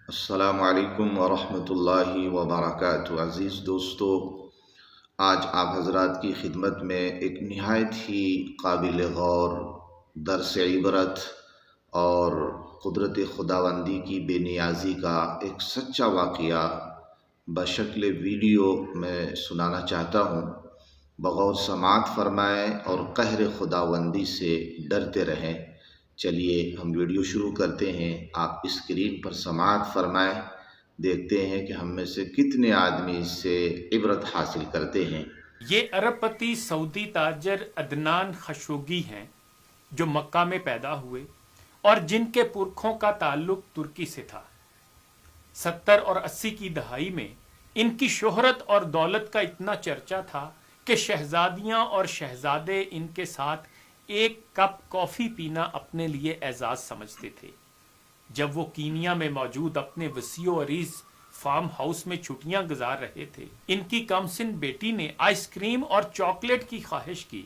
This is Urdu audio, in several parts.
السلام علیکم ورحمۃ اللہ وبرکاتہ۔ عزیز دوستو، آج آپ حضرات کی خدمت میں ایک نہایت ہی قابل غور درس عبرت اور قدرت خداوندی کی بے نیازی کا ایک سچا واقعہ بشکل ویڈیو میں سنانا چاہتا ہوں۔ بغور سماعت فرمائیں اور قہر خداوندی سے ڈرتے رہیں۔ چلیے ہم ویڈیو شروع کرتے ہیں۔ آپ اسکرین پر سماعت فرمائیں، دیکھتے ہیں کہ ہم میں سے کتنے آدمی اس سے عبرت حاصل کرتے ہیں۔ یہ ارب پتی سعودی تاجر عدنان خشوگی ہیں جو مکہ میں پیدا ہوئے اور جن کے پرکھوں کا تعلق ترکی سے تھا۔ 70 اور 80 کی دہائی میں ان کی شہرت اور دولت کا اتنا چرچا تھا کہ شہزادیاں اور شہزادے ان کے ساتھ ایک کپ کافی پینا اپنے لیے اعزاز سمجھتے تھے۔ جب وہ کینیا میں موجود اپنے وسیع و عریض فارم ہاؤس میں چھٹیاں گزار رہے تھے، ان کی کمسن بیٹی نے آئس کریم اور چاکلیٹ کی خواہش کی۔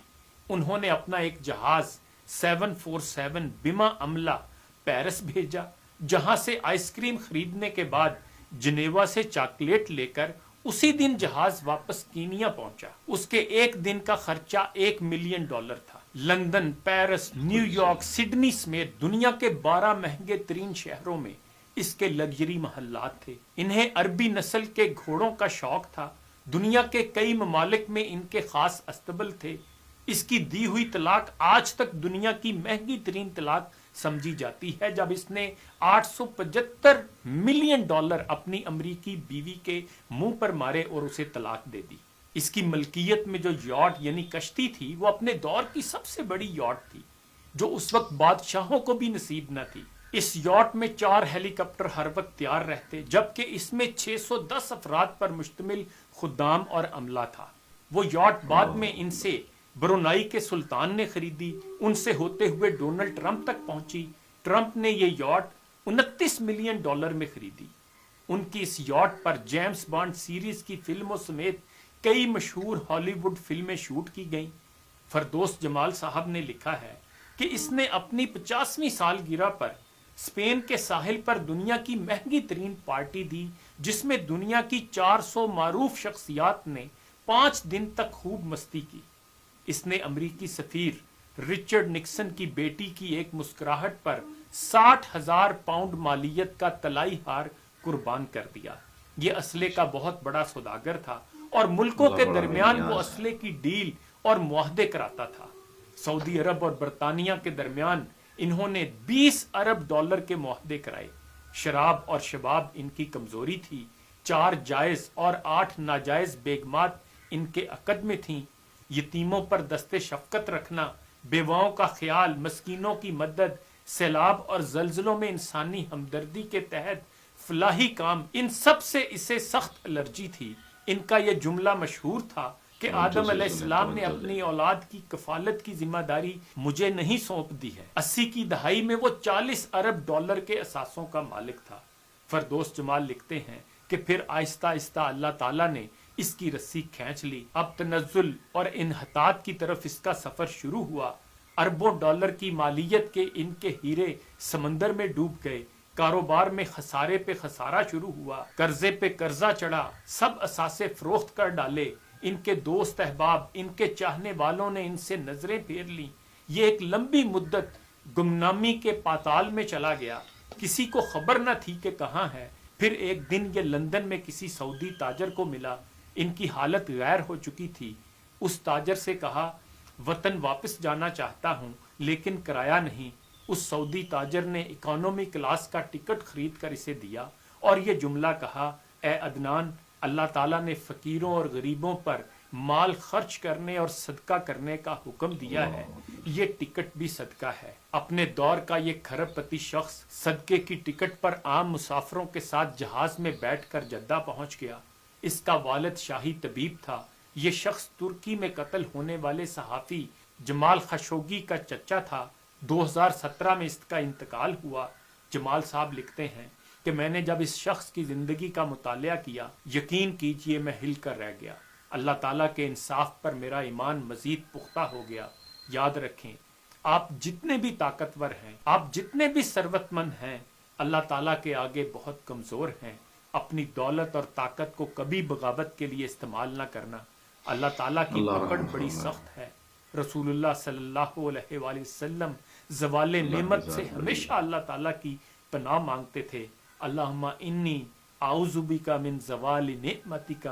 انہوں نے اپنا ایک جہاز 747 بما عملہ پیرس بھیجا، جہاں سے آئس کریم خریدنے کے بعد جنیوا سے چاکلیٹ لے کر اسی دن جہاز واپس کینیا پہنچا۔ اس کے ایک دن کا خرچہ $1 ملین تھا۔ London, Paris, new York, Sydney سمیت دنیا کے 12 مہنگے ترین شہروں میں اس کے لگژری محلات تھے۔ انہیں عربی نسل کے گھوڑوں کا شوق تھا۔ دنیا کے کئی ممالک میں ان کے خاص استبل تھے۔ اس کی دی ہوئی طلاق آج تک دنیا کی مہنگی ترین طلاق سمجھی جاتی ہے، جب اس نے $875 ملین اپنی امریکی بیوی کے منہ پر مارے اور اسے طلاق دے دی۔ اس کی ملکیت میں جو یاٹ یعنی کشتی تھی، وہ اپنے دور کی سب سے بڑی یاٹ تھی، جو اس وقت بادشاہوں کو بھی نصیب نہ تھی۔ اس یاٹ میں 4 ہیلی کاپٹر ہر وقت تیار رہتے، جبکہ اس میں 610 افراد پر مشتمل خدام اور عملہ تھا۔ وہ یاٹ بعد میں ان سے برونائی کے سلطان نے خریدی، ان سے ہوتے ہوئے ڈونلڈ ٹرمپ تک پہنچی۔ ٹرمپ نے یہ یاٹ $29 ملین میں خریدی۔ ان کی اس یاٹ پر جیمز بانڈ سیریز کی فلموں سمیت کئی مشہور ہالی ووڈ فلمیں شوٹ کی گئیں۔ فردوس جمال صاحب نے لکھا ہے کہ اس نے اپنی 50ویں سالگرہ پر اسپین کے ساحل پر دنیا کی مہنگی ترین پارٹی دی، جس میں دنیا کی 400 معروف شخصیات نے 5 دن تک خوب مستی کی۔ اس نے امریکی سفیر رچرڈ نکسن کی بیٹی کی ایک مسکراہٹ پر 60,000 پاؤنڈ مالیت کا طلائی ہار قربان کر دیا۔ یہ اسلحے کا بہت بڑا سوداگر تھا اور ملکوں کے درمیان وہ اسلحے کی ڈیل اور معاہدے کراتا تھا۔ سعودی عرب اور برطانیہ کے درمیان انہوں نے $20 ارب کے معاہدے کرائے۔ شراب اور شباب ان کی کمزوری تھی۔ 4 جائز اور 8 ناجائز بیگمات ان کے عقد میں تھیں۔ یتیموں پر دست شفقت رکھنا، بیواؤں کا خیال، مسکینوں کی مدد، سیلاب اور زلزلوں میں انسانی ہمدردی کے تحت فلاحی کام، ان سب سے اسے سخت الرجی تھی۔ ان کا یہ جملہ مشہور تھا کہ آدم علیہ السلام نے اپنی اولاد کی کفالت کی ذمہ داری مجھے نہیں سونپ دی ہے۔ 80 کی دہائی میں وہ $40 ارب کے اثاثوں کا مالک تھا۔ فردوس جمال لکھتے ہیں کہ پھر آہستہ آہستہ اللہ تعالیٰ نے اس کی رسی کھینچ لی۔ اب تنزل اور انحطاط کی طرف اس کا سفر شروع ہوا۔ اربوں ڈالر کی مالیت کے ان کے ہیرے سمندر میں ڈوب گئے۔ کاروبار میں خسارے پہ خسارہ شروع ہوا، قرضے پہ قرضہ چڑھا، سب اثاثے فروخت کر ڈالے۔ ان کے دوست احباب، ان کے چاہنے والوں نے ان سے نظریں پھیر لیں۔ یہ ایک لمبی مدت گمنامی کے پاتال میں چلا گیا۔ کسی کو خبر نہ تھی کہ کہاں ہے۔ پھر ایک دن یہ لندن میں کسی سعودی تاجر کو ملا۔ ان کی حالت غیر ہو چکی تھی۔ اس تاجر سے کہا، وطن واپس جانا چاہتا ہوں لیکن کرایہ نہیں۔ اس سعودی تاجر نے اکانومی کلاس کا ٹکٹ خرید کر اسے دیا اور یہ جملہ کہا، اے عدنان، اللہ تعالیٰ نے فقیروں اور غریبوں پر مال خرچ کرنے اور صدقہ کرنے کا حکم دیا ہے، یہ ٹکٹ بھی صدقہ ہے۔ اپنے دور کا یہ کھرب پتی شخص صدقے کی ٹکٹ پر عام مسافروں کے ساتھ جہاز میں بیٹھ کر جدہ پہنچ گیا۔ اس کا والد شاہی طبیب تھا۔ یہ شخص ترکی میں قتل ہونے والے صحافی جمال خشوگی کا چچا تھا۔ 2017 میں اس کا انتقال ہوا۔ جمال صاحب لکھتے ہیں کہ میں نے جب اس شخص کی زندگی کا مطالعہ کیا، یقین کیجئے میں ہل کر رہ گیا۔ اللہ تعالیٰ کے انصاف پر میرا ایمان مزید پختہ ہو گیا۔ یاد رکھیں، آپ جتنے بھی طاقتور ہیں، آپ جتنے بھی ثروت مند ہیں، اللہ تعالیٰ کے آگے بہت کمزور ہیں. اپنی دولت اور طاقت کو کبھی بغاوت کے لیے استعمال نہ کرنا. اللہ تعالیٰ کی اللہ پکڑ رحم بڑی فرمائے. سخت ہے. رسول اللہ صلی اللہ علیہ وآلہ وسلم زوال اللہ نعمت سے جزاک ہمیشہ اللہ تعالیٰ کی پناہ مانگتے تھے. اللہم انی اعوذ بک من زوال نعمتک.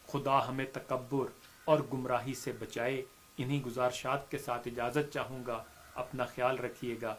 خدا ہمیں تکبر اور گمراہی سے بچائے. انہی گزارشات کے ساتھ اجازت چاہوں گا. اپنا خیال رکھیے گا.